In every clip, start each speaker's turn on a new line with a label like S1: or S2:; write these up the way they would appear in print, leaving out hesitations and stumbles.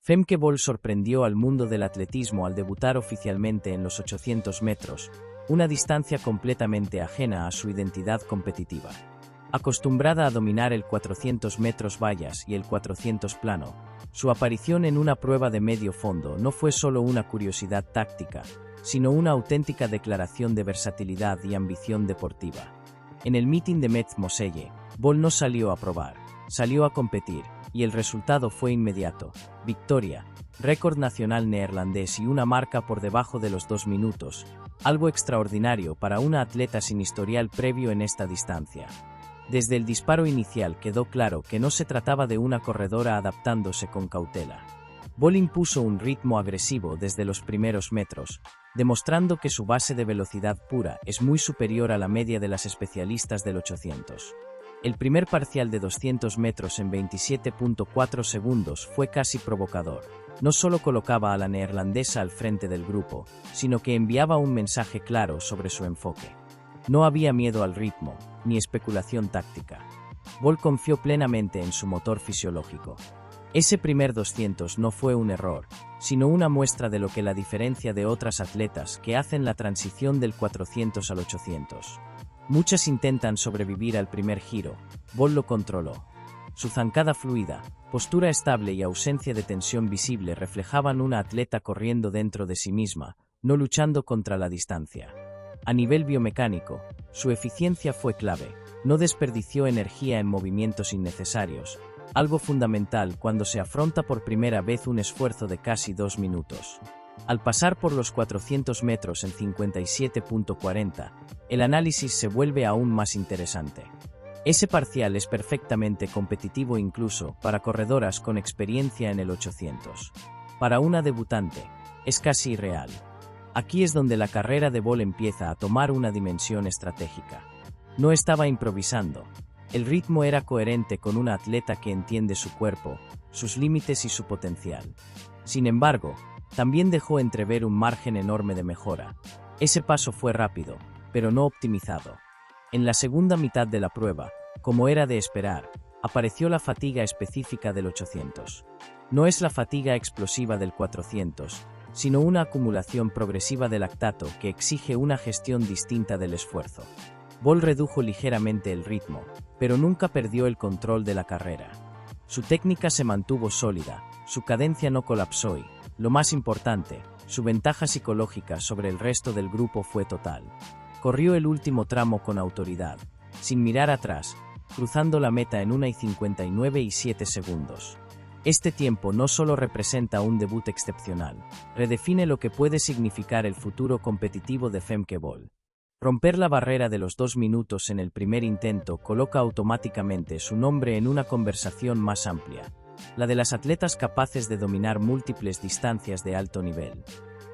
S1: Femke Bol sorprendió al mundo del atletismo al debutar oficialmente en los 800 metros, una distancia completamente ajena a su identidad competitiva. Acostumbrada a dominar el 400 metros vallas y el 400 plano, su aparición en una prueba de medio fondo no fue solo una curiosidad táctica, sino una auténtica declaración de versatilidad y ambición deportiva. En el meeting de Metz-Moselle, Bol no salió a probar, salió a competir, y el resultado fue inmediato: victoria, récord nacional neerlandés y una marca por debajo de los 2 minutos, algo extraordinario para una atleta sin historial previo en esta distancia. Desde el disparo inicial quedó claro que no se trataba de una corredora adaptándose con cautela. Bol impuso un ritmo agresivo desde los primeros metros, demostrando que su base de velocidad pura es muy superior a la media de las especialistas del 800. El primer parcial de 200 metros en 27.4 segundos fue casi provocador. No solo colocaba a la neerlandesa al frente del grupo, sino que enviaba un mensaje claro sobre su enfoque. No había miedo al ritmo, ni especulación táctica. Bol confió plenamente en su motor fisiológico. Ese primer 200 no fue un error, sino una muestra de lo que la diferencia de otras atletas que hacen la transición del 400 al 800. Muchas intentan sobrevivir al primer giro. Bol lo controló. Su zancada fluida, postura estable y ausencia de tensión visible reflejaban una atleta corriendo dentro de sí misma, no luchando contra la distancia. A nivel biomecánico, su eficiencia fue clave. No desperdició energía en movimientos innecesarios, algo fundamental cuando se afronta por primera vez un esfuerzo de casi 2 minutos. Al pasar por los 400 metros en 57.40, el análisis se vuelve aún más interesante. Ese parcial es perfectamente competitivo incluso para corredoras con experiencia en el 800. Para una debutante, es casi irreal. Aquí es donde la carrera de Bol empieza a tomar una dimensión estratégica. No estaba improvisando. El ritmo era coherente con una atleta que entiende su cuerpo, sus límites y su potencial. Sin embargo, también dejó entrever un margen enorme de mejora. Ese paso fue rápido, pero no optimizado. En la segunda mitad de la prueba, como era de esperar, apareció la fatiga específica del 800. No es la fatiga explosiva del 400, sino una acumulación progresiva de lactato que exige una gestión distinta del esfuerzo. Bol redujo ligeramente el ritmo, pero nunca perdió el control de la carrera. Su técnica se mantuvo sólida, su cadencia no colapsó y, lo más importante, su ventaja psicológica sobre el resto del grupo fue total. Corrió el último tramo con autoridad, sin mirar atrás, cruzando la meta en 1:59.7 segundos. Este tiempo no solo representa un debut excepcional, redefine lo que puede significar el futuro competitivo de Femke Bol. Romper la barrera de los 2 minutos en el primer intento coloca automáticamente su nombre en una conversación más amplia, la de las atletas capaces de dominar múltiples distancias de alto nivel.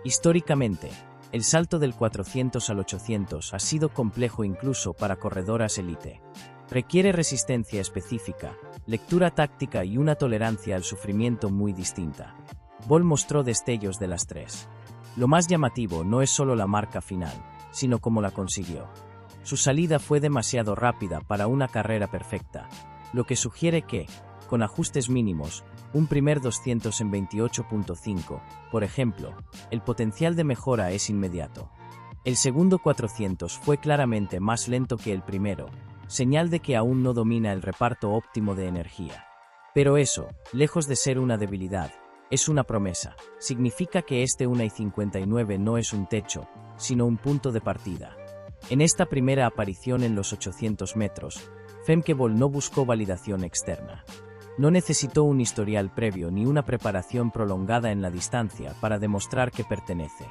S1: Históricamente, el salto del 400 al 800 ha sido complejo incluso para corredoras élite. Requiere resistencia específica, lectura táctica y una tolerancia al sufrimiento muy distinta. Bol mostró destellos de las tres. Lo más llamativo no es solo la marca final, sino cómo la consiguió. Su salida fue demasiado rápida para una carrera perfecta, lo que sugiere que, con ajustes mínimos, un primer 200 en 28.5, por ejemplo, el potencial de mejora es inmediato. El segundo 400 fue claramente más lento que el primero, señal de que aún no domina el reparto óptimo de energía. Pero eso, lejos de ser una debilidad, es una promesa. Significa que este 1:59 no es un techo, sino un punto de partida. En esta primera aparición en los 800 metros, Femke Bol no buscó validación externa. No necesitó un historial previo ni una preparación prolongada en la distancia para demostrar que pertenece.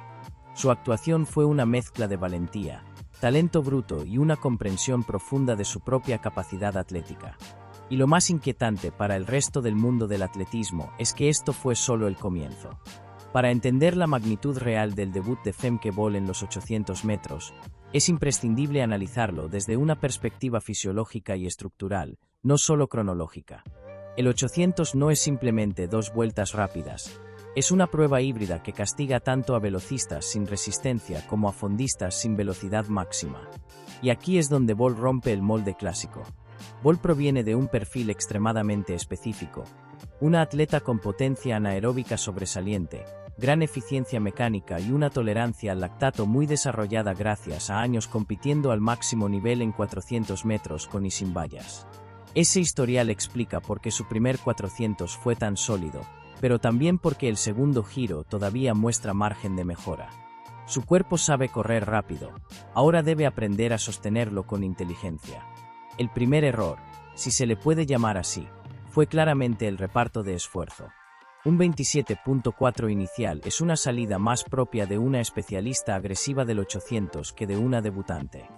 S1: Su actuación fue una mezcla de valentía, talento bruto y una comprensión profunda de su propia capacidad atlética. Y lo más inquietante para el resto del mundo del atletismo es que esto fue solo el comienzo. Para entender la magnitud real del debut de Femke Bol en los 800 metros, es imprescindible analizarlo desde una perspectiva fisiológica y estructural, no solo cronológica. El 800 no es simplemente 2 vueltas rápidas. Es una prueba híbrida que castiga tanto a velocistas sin resistencia como a fondistas sin velocidad máxima. Y aquí es donde Bol rompe el molde clásico. Bol proviene de un perfil extremadamente específico, Una atleta con potencia anaeróbica sobresaliente, gran eficiencia mecánica y una tolerancia al lactato muy desarrollada gracias a años compitiendo al máximo nivel en 400 metros con y sin vallas. Ese historial explica por qué su primer 400 fue tan sólido, pero también porque el segundo giro todavía muestra margen de mejora. Su cuerpo sabe correr rápido, ahora debe aprender a sostenerlo con inteligencia. El primer error, si se le puede llamar así, fue claramente el reparto de esfuerzo. Un 27.4 inicial es una salida más propia de una especialista agresiva del 800 que de una debutante.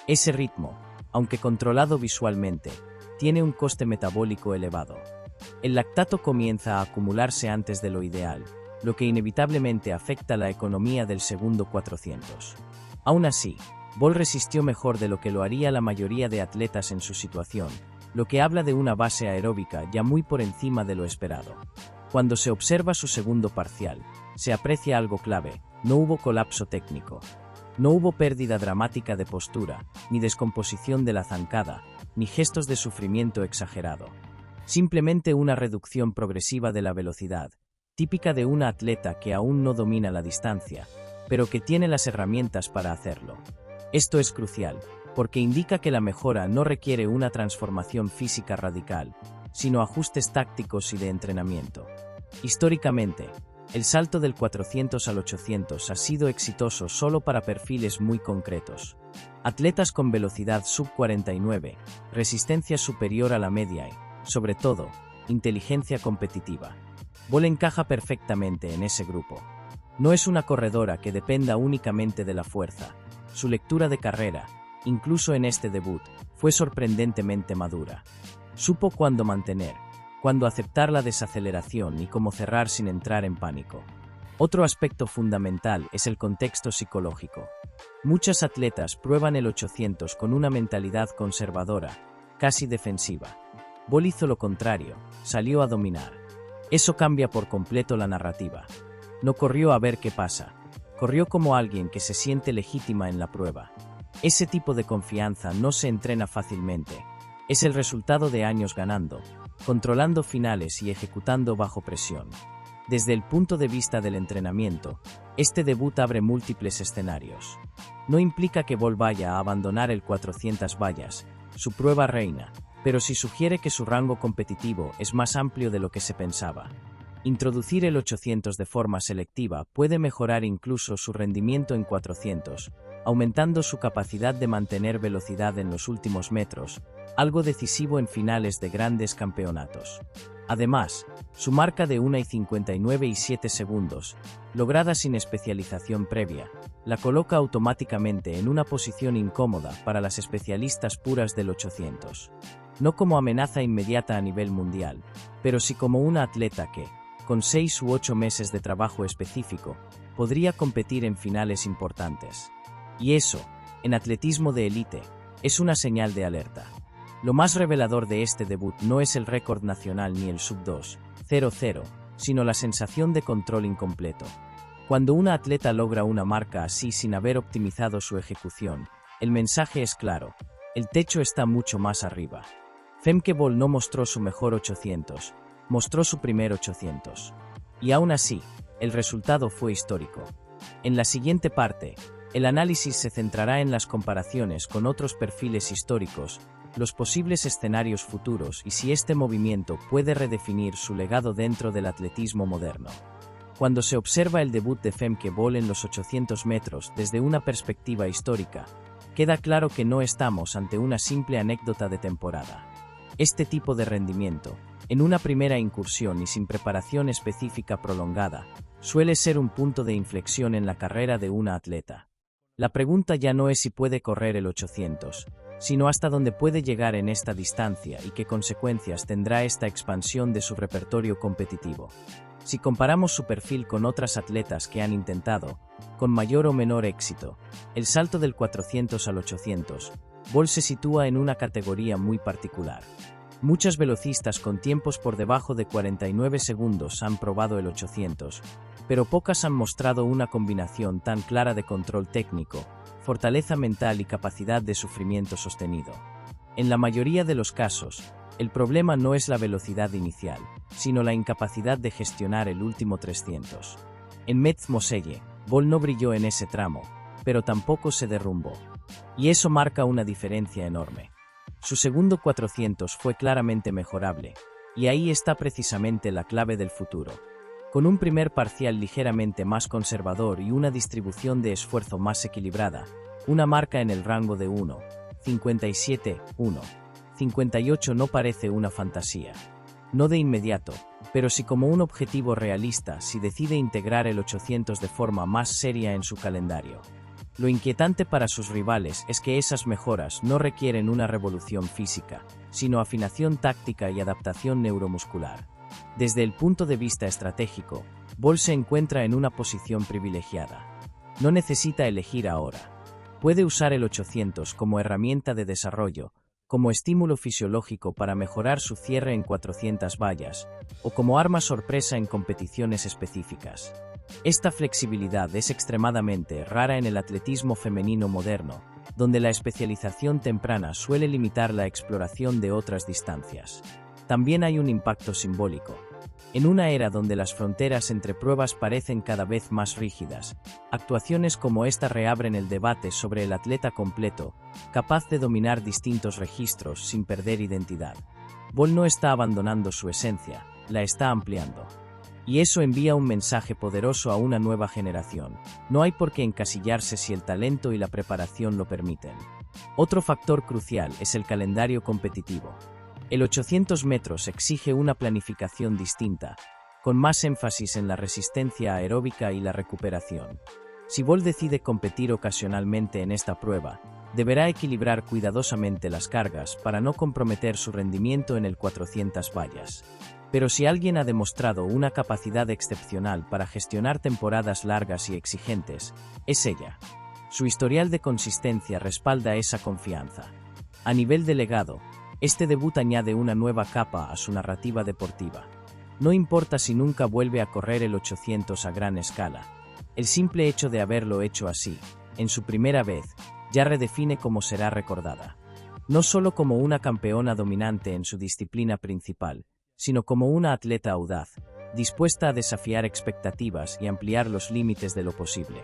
S1: Ese ritmo, aunque controlado visualmente, tiene un coste metabólico elevado. El lactato comienza a acumularse antes de lo ideal, lo que inevitablemente afecta la economía del segundo 400. Aún así, Bol resistió mejor de lo que lo haría la mayoría de atletas en su situación, lo que habla de una base aeróbica ya muy por encima de lo esperado. Cuando se observa su segundo parcial, se aprecia algo clave: no hubo colapso técnico. No hubo pérdida dramática de postura, ni descomposición de la zancada, ni gestos de sufrimiento exagerado. Simplemente una reducción progresiva de la velocidad, típica de una atleta que aún no domina la distancia, pero que tiene las herramientas para hacerlo. Esto es crucial, porque indica que la mejora no requiere una transformación física radical, sino ajustes tácticos y de entrenamiento. Históricamente, el salto del 400 al 800 ha sido exitoso solo para perfiles muy concretos. Atletas con velocidad sub-49, resistencia superior a la media y, sobre todo, inteligencia competitiva. Bol encaja perfectamente en ese grupo. No es una corredora que dependa únicamente de la fuerza. Su lectura de carrera, incluso en este debut, fue sorprendentemente madura. Supo cuándo mantener, cuándo aceptar la desaceleración y cómo cerrar sin entrar en pánico. Otro aspecto fundamental es el contexto psicológico. Muchas atletas prueban el 800 con una mentalidad conservadora, casi defensiva. Bol hizo lo contrario, salió a dominar. Eso cambia por completo la narrativa. No corrió a ver qué pasa, corrió como alguien que se siente legítima en la prueba. Ese tipo de confianza no se entrena fácilmente. Es el resultado de años ganando, controlando finales y ejecutando bajo presión. Desde el punto de vista del entrenamiento, este debut abre múltiples escenarios. No implica que Bol vaya a abandonar el 400 vallas, su prueba reina, pero sí sugiere que su rango competitivo es más amplio de lo que se pensaba. Introducir el 800 de forma selectiva puede mejorar incluso su rendimiento en 400, aumentando su capacidad de mantener velocidad en los últimos metros, algo decisivo en finales de grandes campeonatos. Además, su marca de 1:59.7 segundos, lograda sin especialización previa, la coloca automáticamente en una posición incómoda para las especialistas puras del 800. No como amenaza inmediata a nivel mundial, pero sí como una atleta que, con 6 u 8 meses de trabajo específico, podría competir en finales importantes. Y eso, en atletismo de élite, es una señal de alerta. Lo más revelador de este debut no es el récord nacional ni el sub-2.00, sino la sensación de control incompleto. Cuando una atleta logra una marca así sin haber optimizado su ejecución, el mensaje es claro: el techo está mucho más arriba. Femke Bol no mostró su mejor 800, mostró su primer 800. Y aún así, el resultado fue histórico. En la siguiente parte, el análisis se centrará en las comparaciones con otros perfiles históricos, los posibles escenarios futuros y si este movimiento puede redefinir su legado dentro del atletismo moderno. Cuando se observa el debut de Femke Bol en los 800 metros desde una perspectiva histórica, queda claro que no estamos ante una simple anécdota de temporada. Este tipo de rendimiento, en una primera incursión y sin preparación específica prolongada, suele ser un punto de inflexión en la carrera de una atleta. La pregunta ya no es si puede correr el 800, sino hasta dónde puede llegar en esta distancia y qué consecuencias tendrá esta expansión de su repertorio competitivo. Si comparamos su perfil con otras atletas que han intentado, con mayor o menor éxito, el salto del 400 al 800, Bol se sitúa en una categoría muy particular. Muchas velocistas con tiempos por debajo de 49 segundos han probado el 800, pero pocas han mostrado una combinación tan clara de control técnico, fortaleza mental y capacidad de sufrimiento sostenido. En la mayoría de los casos, el problema no es la velocidad inicial, sino la incapacidad de gestionar el último 300. En Metz Moselle, Bol no brilló en ese tramo, pero tampoco se derrumbó. Y eso marca una diferencia enorme. Su segundo 400 fue claramente mejorable, y ahí está precisamente la clave del futuro. Con un primer parcial ligeramente más conservador y una distribución de esfuerzo más equilibrada, una marca en el rango de 1.57, 1.58 no parece una fantasía. No de inmediato, pero sí como un objetivo realista si decide integrar el 800 de forma más seria en su calendario. Lo inquietante para sus rivales es que esas mejoras no requieren una revolución física, sino afinación táctica y adaptación neuromuscular. Desde el punto de vista estratégico, Bol se encuentra en una posición privilegiada. No necesita elegir ahora. Puede usar el 800 como herramienta de desarrollo, como estímulo fisiológico para mejorar su cierre en 400 vallas, o como arma sorpresa en competiciones específicas. Esta flexibilidad es extremadamente rara en el atletismo femenino moderno, donde la especialización temprana suele limitar la exploración de otras distancias. También hay un impacto simbólico. En una era donde las fronteras entre pruebas parecen cada vez más rígidas, actuaciones como esta reabren el debate sobre el atleta completo, capaz de dominar distintos registros sin perder identidad. Bol no está abandonando su esencia, la está ampliando. Y eso envía un mensaje poderoso a una nueva generación. No hay por qué encasillarse si el talento y la preparación lo permiten. Otro factor crucial es el calendario competitivo. El 800 metros exige una planificación distinta, con más énfasis en la resistencia aeróbica y la recuperación. Si Bol decide competir ocasionalmente en esta prueba, deberá equilibrar cuidadosamente las cargas para no comprometer su rendimiento en el 400 vallas. Pero si alguien ha demostrado una capacidad excepcional para gestionar temporadas largas y exigentes, es ella. Su historial de consistencia respalda esa confianza. A nivel de legado, este debut añade una nueva capa a su narrativa deportiva. No importa si nunca vuelve a correr el 800 a gran escala. El simple hecho de haberlo hecho así, en su primera vez, ya redefine cómo será recordada. No solo como una campeona dominante en su disciplina principal, sino como una atleta audaz, dispuesta a desafiar expectativas y ampliar los límites de lo posible.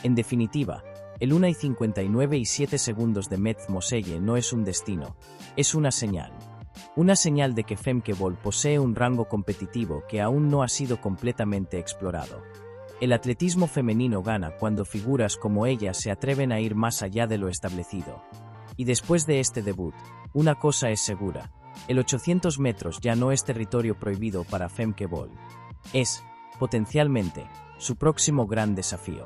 S1: En definitiva, el 1:59.7 de Metz Moselle no es un destino, es una señal. Una señal de que Femke Bol posee un rango competitivo que aún no ha sido completamente explorado. El atletismo femenino gana cuando figuras como ella se atreven a ir más allá de lo establecido. Y después de este debut, una cosa es segura. El 800 metros ya no es territorio prohibido para Femke Bol. Es, potencialmente, su próximo gran desafío.